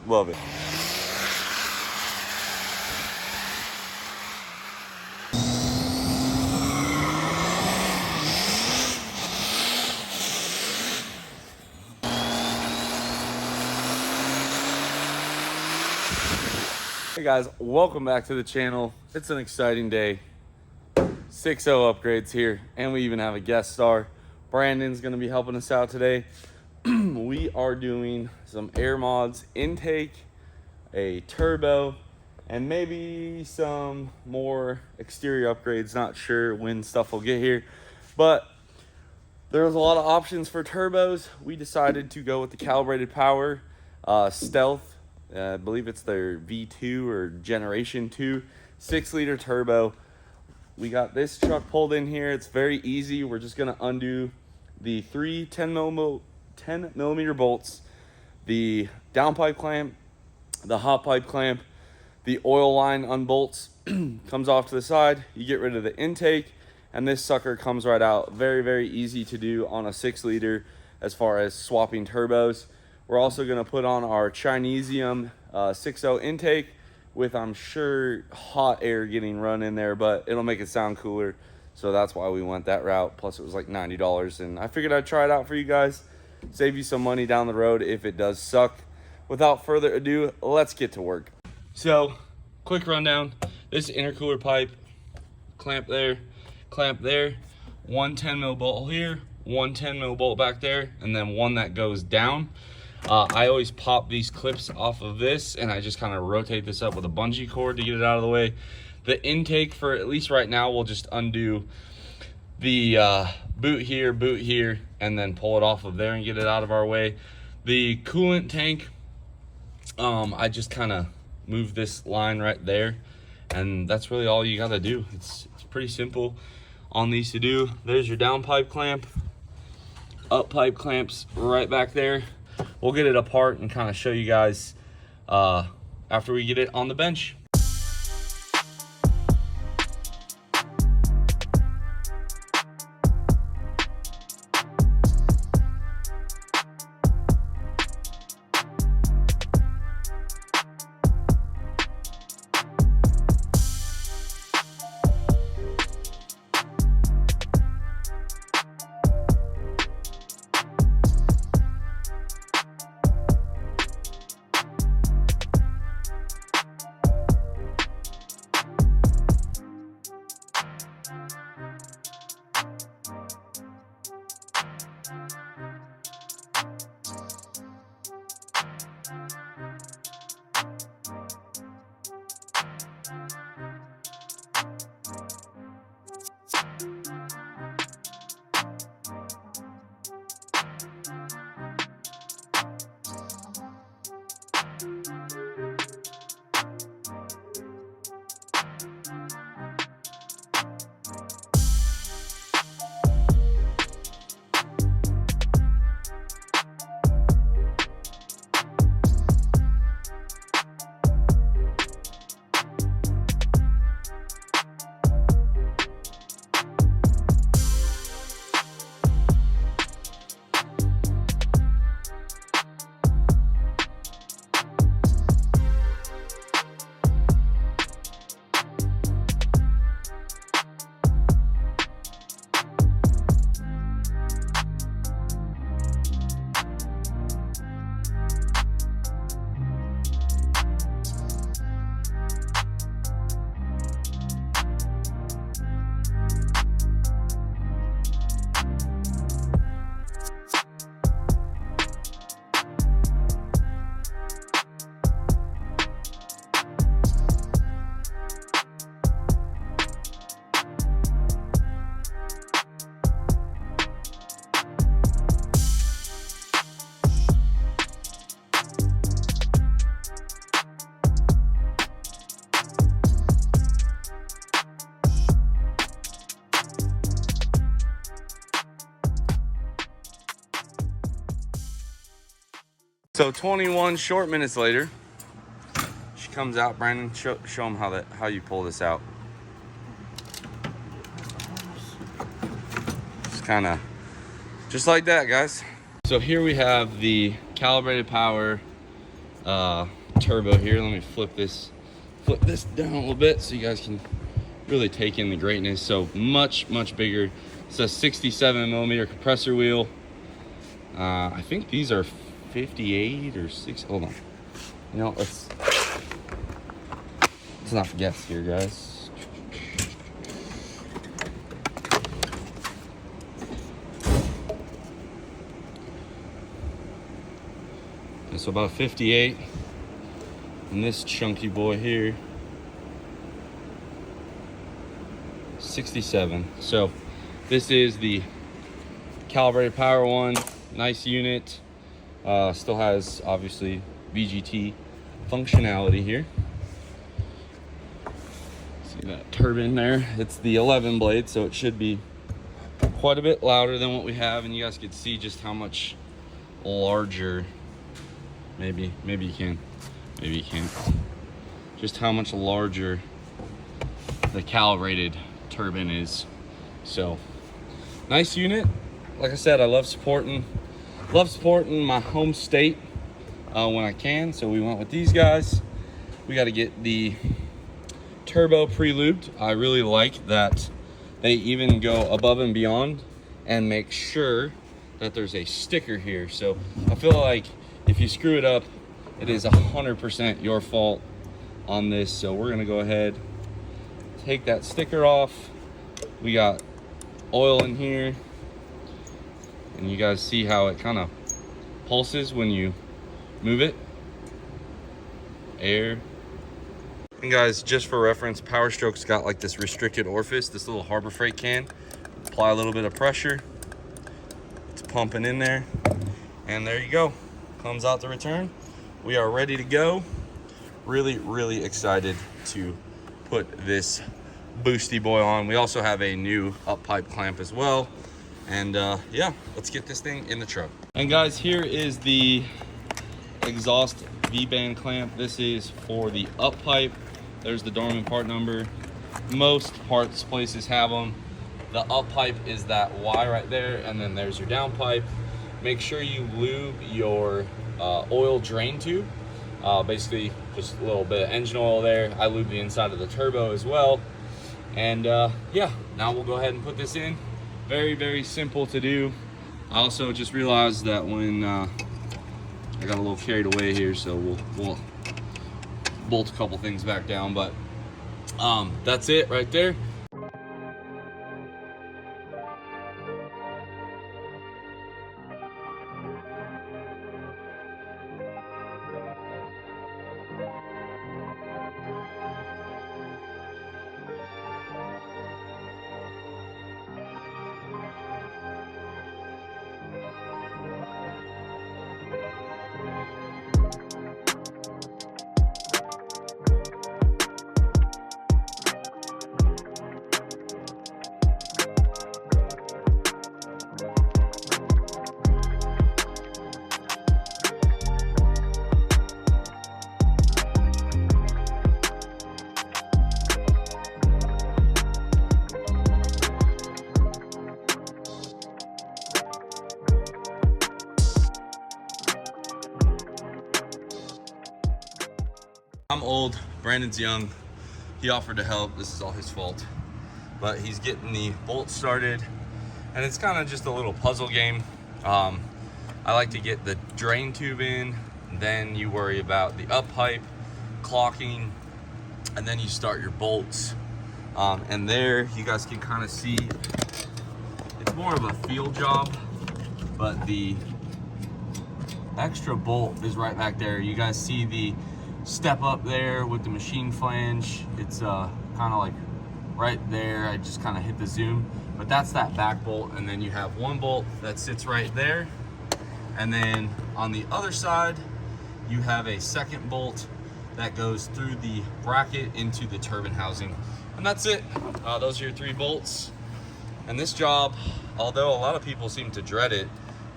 Love it. Hey guys, welcome back to the channel. It's an exciting day. 6.0 upgrades here, and we even have a guest star. Brandon's gonna be helping us out today. We are doing some air mods, intake, a turbo, and maybe some more exterior upgrades. Not sure when stuff will get here, but there's a lot of options for turbos. We decided to go with the Calibrated Power Stealth. I believe it's their V2 or Generation 2 6-liter turbo. We got this truck pulled in here. It's very easy. We're just gonna undo the three 10 millimeter bolts, the downpipe clamp, the hot pipe clamp, the oil line unbolts, comes off to the side. You get rid of the intake, and this sucker comes right out. Very, very easy to do on a 6-liter as far as swapping turbos. We're also gonna put on our Chinesium 6.0 intake with, I'm sure, hot air getting run in there, but it'll make it sound cooler. So that's why we went that route. Plus it was like $90, and I figured I'd try it out for you guys. Save you some money down the road if it does suck. Without further ado, let's get to work. So, quick rundown. This intercooler pipe, clamp there, one 10 mil bolt here, one 10 mil bolt back there, and then one that goes down. I always pop these clips off of this, and I just kind of rotate this up with a bungee cord to get it out of the way. The intake, for at least right now, we'll just undo the boot here, and then pull it off of there and get it out of our way. The coolant tank, I just kind of move this line right there, and that's really all you gotta do. It's pretty simple on these to do. There's your down pipe clamp, up pipe clamps right back there. We'll get it apart and kind of show you guys after we get it on the bench. So 21 short minutes later, she comes out. Brandon, show them how you pull this out. It's kind of just like that, guys. So here we have the Calibrated Power turbo here. Let me flip this down a little bit so you guys can really take in the greatness. So much bigger. It's a 67 millimeter compressor wheel. I think these are 58 or 6. Hold on. You know, let's not guess here, guys. Okay, so about a 58. And this chunky boy here, 67. So this is the Calibrated Power one. Nice unit. Still has obviously VGT functionality here. See that turbine there? It's the 11 blade, so it should be quite a bit louder than what we have, and you guys can see just how much larger. Maybe you can. Maybe you can't. Just how much larger the calibrated turbine is. So nice unit. Like I said, I love supporting my home state when I can. So we went with these guys. We got to get the turbo pre-lubed. I really like that they even go above and beyond and make sure that there's a sticker here. So I feel like if you screw it up, it is 100% your fault on this. So we're gonna go ahead, take that sticker off. We got oil in here, and you guys see how it kind of pulses when you move it. Air. And guys, just for reference, Powerstroke's got like this restricted orifice, this little Harbor Freight can. Apply a little bit of pressure. It's pumping in there, and there you go. Comes out the return. We are ready to go. Really excited to put this boosty boy on. We also have a new up pipe clamp as well. And yeah, let's get this thing in the truck. And guys, here is the exhaust V-band clamp. This is for the up pipe. There's the Dorman part number. Most parts places have them. The up pipe is that Y right there, and then there's your down pipe. Make sure you lube your oil drain tube. Basically just a little bit of engine oil there. I lube the inside of the turbo as well. And yeah, now we'll go ahead and put this in. Very simple to do. I also just realized that when I got a little carried away here, so we'll bolt a couple things back down, but that's it right there. I'm old, Brandon's young. He offered to help. This is all his fault. But he's getting the bolt started, and it's kind of just a little puzzle game. I like to get the drain tube in, then you worry about the up pipe, clocking, and then you start your bolts. And there you guys can kind of see it's more of a feel job, but the extra bolt is right back there. You guys see the step up there with the machine flange. It's kind of like right there. I just kind of hit the zoom, but that's that back bolt. And then you have one bolt that sits right there, and then on the other side you have a second bolt that goes through the bracket into the turbine housing, and that's it. Those are your 3 bolts. And this job, although a lot of people seem to dread it,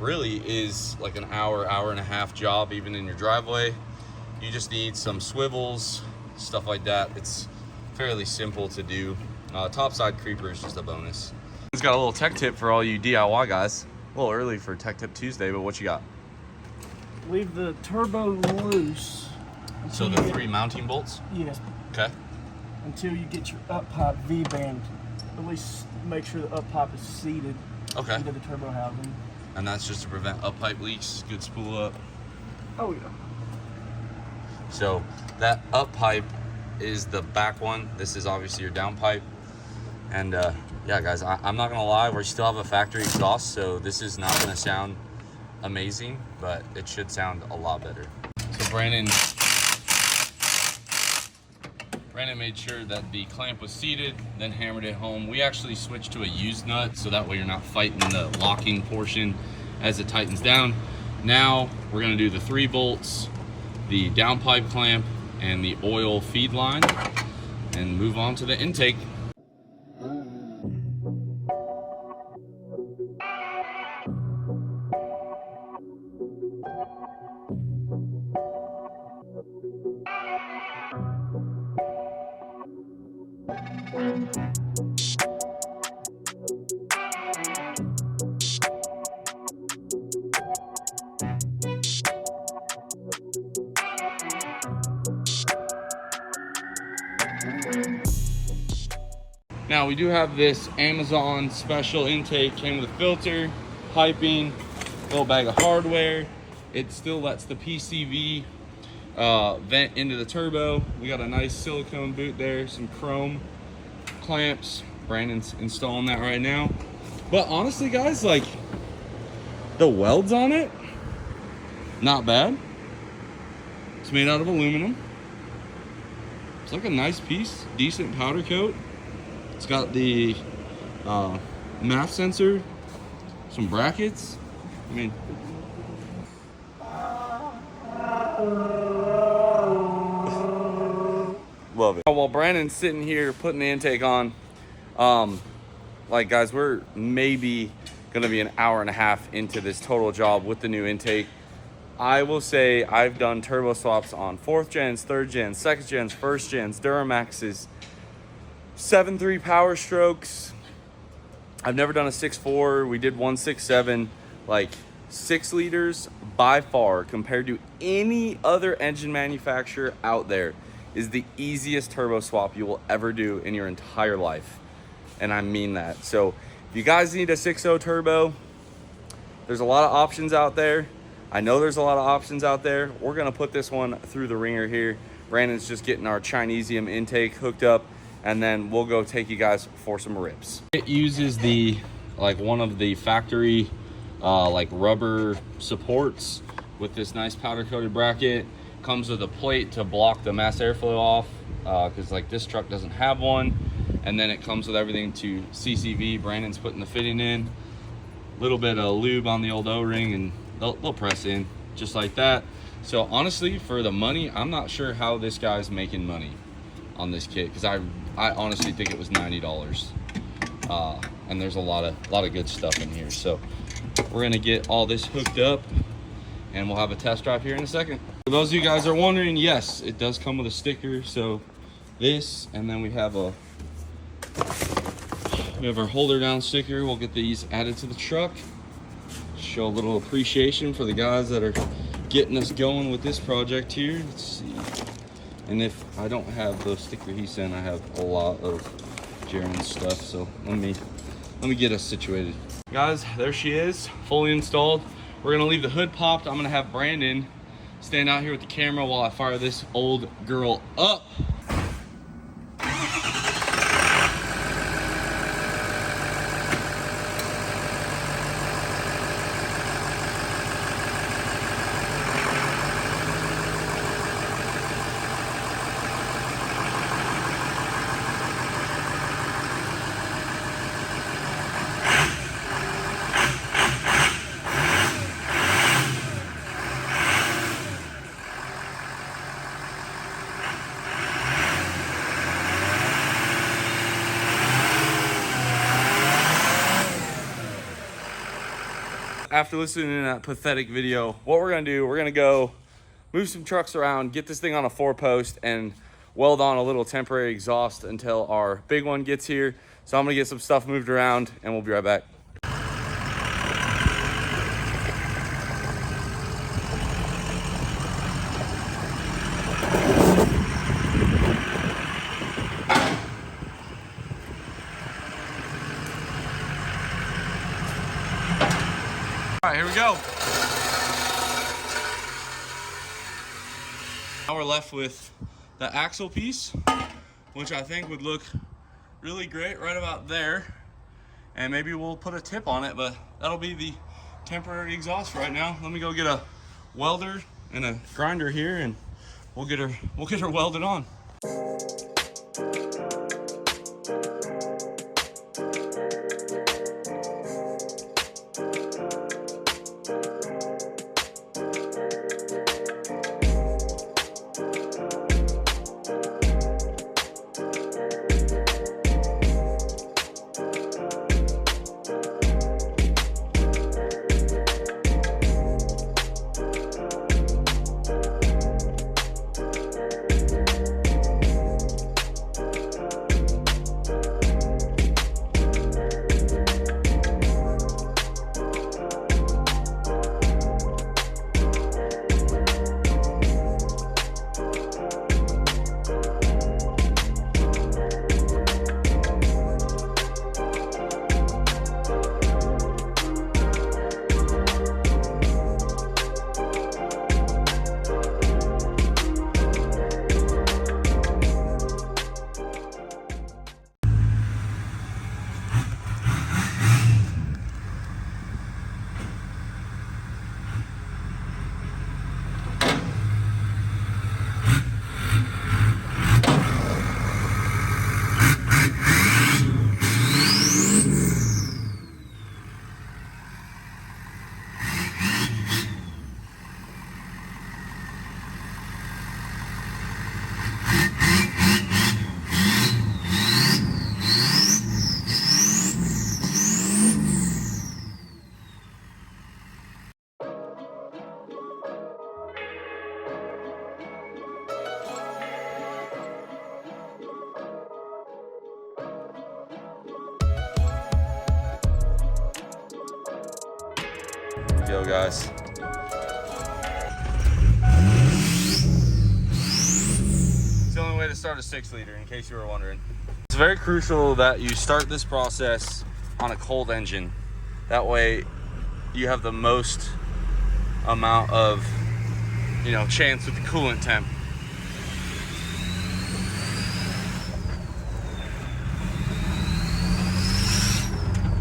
really is like an hour and a half job, even in your driveway. You just need some swivels, stuff like that. It's fairly simple to do. Topside creeper is just a bonus. It's got a little tech tip for all you DIY guys. A little early for Tech Tip Tuesday, but what you got? Leave the turbo loose. So the 3 mounting bolts? Yes. Okay. Until you get your up pipe V-band. At least make sure the up pipe is seated into the turbo housing. And that's just to prevent up pipe leaks, good spool up. Oh yeah. So that up pipe is the back one. This is obviously your down pipe. And yeah, guys, I'm not gonna lie, we still have a factory exhaust, so this is not gonna sound amazing, but it should sound a lot better. So Brandon made sure that the clamp was seated, then hammered it home. We actually switched to a used nut, so that way you're not fighting the locking portion as it tightens down. Now we're gonna do the 3 bolts, the downpipe clamp, and the oil feed line, and move on to the intake. Now we do have this Amazon special intake, came with a filter, piping, little bag of hardware. It still lets the PCV vent into the turbo. We got a nice silicone boot there, some chrome clamps. Brandon's installing that right now. But honestly, guys, like the welds on it, not bad. It's made out of aluminum. It's like a nice piece, decent powder coat. It's got the MAF sensor, some brackets. I mean, love it. While Brandon's sitting here putting the intake on, like guys, we're maybe gonna be an hour and a half into this total job with the new intake. I will say I've done turbo swaps on 4th gens, 3rd gens, 2nd gens, 1st gens, Duramaxes, 7.3 Powerstrokes. I've never done a 6.4. We did 1.67. Like 6 liters by far compared to any other engine manufacturer out there is the easiest turbo swap you will ever do in your entire life. And I mean that. So if you guys need a 6.0 turbo, there's a lot of options out there. I know there's a lot of options out there. We're gonna put this one through the ringer here. Brandon's just getting our Chinesium intake hooked up, and then we'll go take you guys for some rips. It uses the, like one of the factory like rubber supports with this nice powder coated bracket. Comes with a plate to block the mass airflow off, because like this truck doesn't have one. And then it comes with everything to CCV. Brandon's putting the fitting in. Little bit of lube on the old O-ring, and they'll press in just like that. So honestly, for the money, I'm not sure how this guy's making money on this kit, because I honestly think it was $90. And there's a lot of good stuff in here. So we're gonna get all this hooked up, and we'll have a test drive here in a second. For those of you guys are wondering, yes, it does come with a sticker. So this, and then we have our holder down sticker. We'll get these added to the truck. Show a little appreciation for the guys that are getting us going with this project here. Let's see. And if I don't have the sticker he sent, I have a lot of Jaren's stuff. So let me get us situated. Guys, there she is, fully installed. We're gonna leave the hood popped. I'm gonna have Brandon stand out here with the camera while I fire this old girl up. After listening to that pathetic video, what we're gonna do, we're gonna go move some trucks around, get this thing on a 4-post, and weld on a little temporary exhaust until our big one gets here. So I'm gonna get some stuff moved around, and we'll be right back. All right, here we go. Now we're left with the axle piece, which I think would look really great right about there. And maybe we'll put a tip on it, but that'll be the temporary exhaust right now. Let me go get a welder and a grinder here, and we'll get her welded on. Go, guys. It's the only way to start a 6-liter, in case you were wondering. It's very crucial that you start this process on a cold engine. That way you have the most amount of, chance with the coolant temp.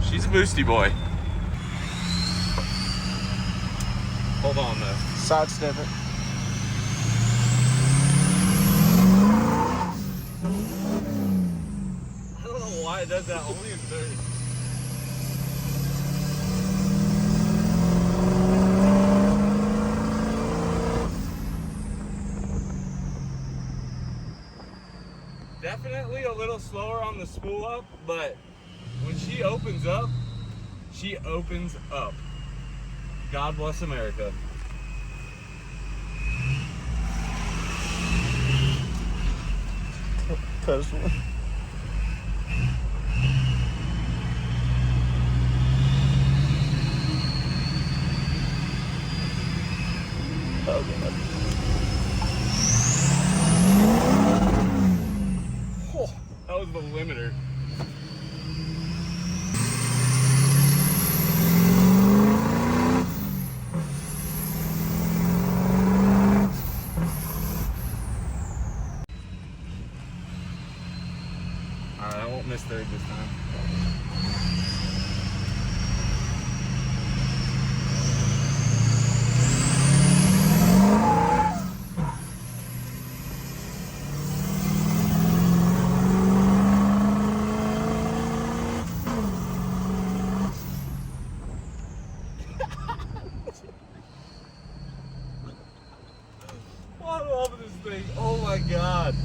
She's a boosty boy. Hold on though. Sidestep it. I don't know why it does that only in third. Definitely a little slower on the spool up, but when she opens up, she opens up. God bless America. Personally. Oh, that was the limiter. Alright, I won't miss third this time. I'm loving this thing. Oh my god.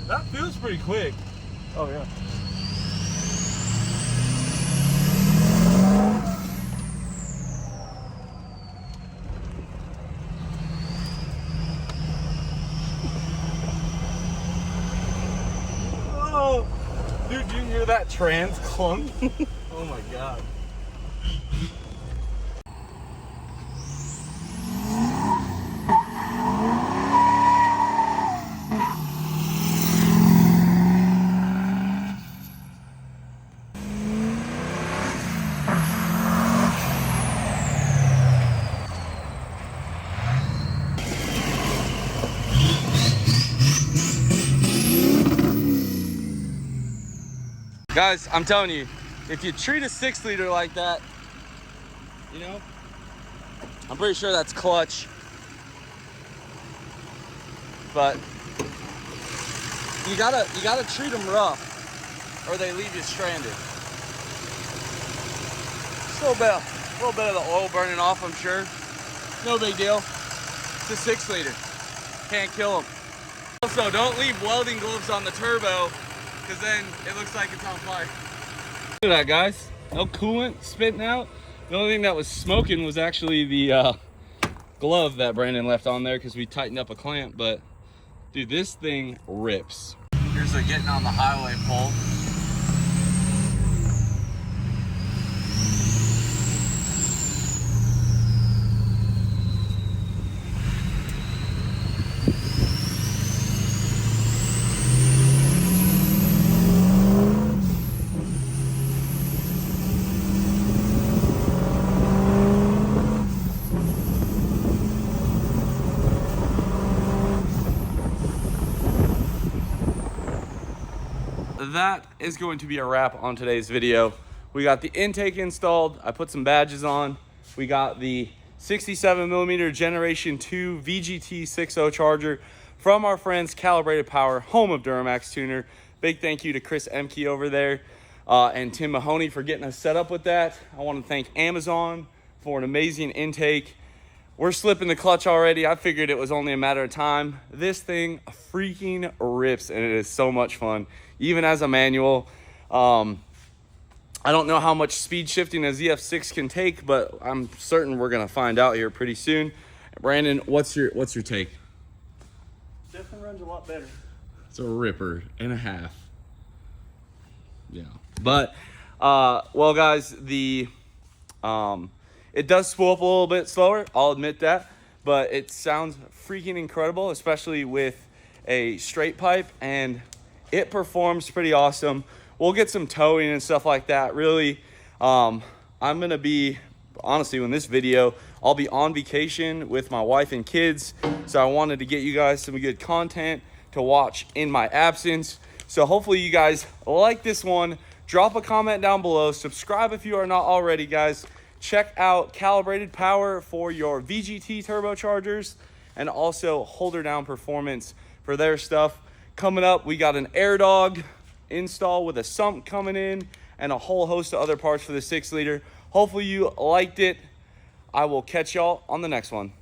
That feels pretty quick. Oh yeah. Oh, dude, do you hear that trans clunk? Oh my god. Guys, I'm telling you, if you treat a 6-liter like that, you know, I'm pretty sure that's clutch. But you gotta treat them rough, or they leave you stranded. Just a little bit of the oil burning off, I'm sure. No big deal. It's a 6-liter. Can't kill them. Also, don't leave welding gloves on the turbo, because then it looks like it's on fire. Look at that, guys. No coolant spitting out. The only thing that was smoking was actually the glove that Brandon left on there because we tightened up a clamp. But dude, this thing rips. Here's the getting on the highway pole. That is going to be a wrap on today's video. We got the intake installed. I put some badges on. We got the 67mm Generation 2 VGT 6.0 charger from our friends Calibrated Power, home of Duramax Tuner. Big thank you to Chris Emke over there and Tim Mahoney for getting us set up with that. I want to thank Amazon for an amazing intake. We're slipping the clutch already. I figured it was only a matter of time. This thing freaking rips, and it is so much fun, even as a manual. I don't know how much speed shifting a ZF6 can take, but I'm certain we're gonna find out here pretty soon. Brandon, what's your take? Definitely runs a lot better. It's a ripper and a half. Yeah, but well, guys, it does spool up a little bit slower, I'll admit that, but it sounds freaking incredible, especially with a straight pipe, and it performs pretty awesome. We'll get some towing and stuff like that. Really, I'm gonna be, honestly, when this video, I'll be on vacation with my wife and kids, so I wanted to get you guys some good content to watch in my absence. So hopefully you guys like this one. Drop a comment down below. Subscribe if you are not already, guys. Check out Calibrated Power for your VGT turbochargers, and also Holder Down Performance for their stuff. Coming up, we got an air dog install with a sump coming in and a whole host of other parts for the 6-liter. Hopefully you liked it. I will catch y'all on the next one.